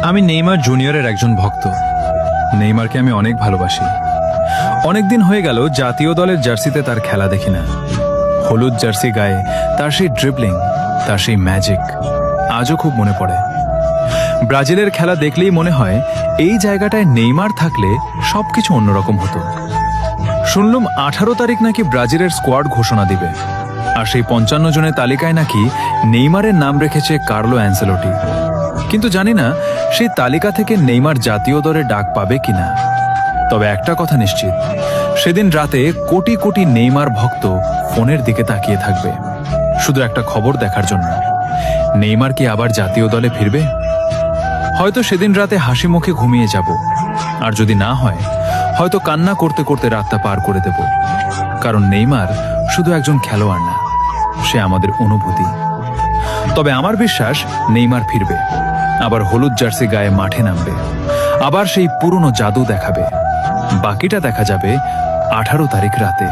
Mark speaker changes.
Speaker 1: আমি নেইমার জুনিয়রের একজন ভক্ত। নেইমারকে আমি অনেক ভালোবাসি। অনেকদিন হয়ে গেল জাতীয় দলের জার্সিতে তার খেলা দেখি না। হলুদ জার্সি গায়ে তার সেই ড্রিবলিং, তার সেই ম্যাজিক আজও খুব মনে পড়ে। ব্রাজিলের খেলা দেখলেই মনে হয় এই জায়গাটায় নেইমার থাকলে সবকিছু অন্যরকম হতো। শুনলাম 18 তারিখ নাকি ব্রাজিলের স্কোয়াড ঘোষণা দিবে, আর সেই 55 জনের তালিকায় নাকি নেইমারের নাম রেখেছে কার্লো অ্যানসেলোটি। কিন্তু জানি না সেই তালিকা থেকে নেইমার জাতীয় দলে ডাক পাবে কিনা। তবে একটা কথা নিশ্চিত, সেদিন রাতে কোটি কোটি নেইমার ভক্ত ফোনের দিকে তাকিয়ে থাকবে শুধু একটা খবর দেখার জন্য, নেইমার কি আবার জাতীয় দলে ফিরবে। হয়তো সেদিন রাতে হাসি মুখে ঘুমিয়ে যাব, আর যদি না হয় হয়তো কান্না করতে করতে রাতটা পার করে দেব। কারণ নেইমার শুধু একজন খেলোয়াড় না, সে আমাদের অনুভূতি। তবে আমার বিশ্বাস নেইমার ফিরবে, আবার হলুদ জার্সি গায়ে মাঠে নামবে, আবার সেই পুরনো জাদু দেখাবে। বাকিটা দেখা যাবে 18 তারিখ রাতে।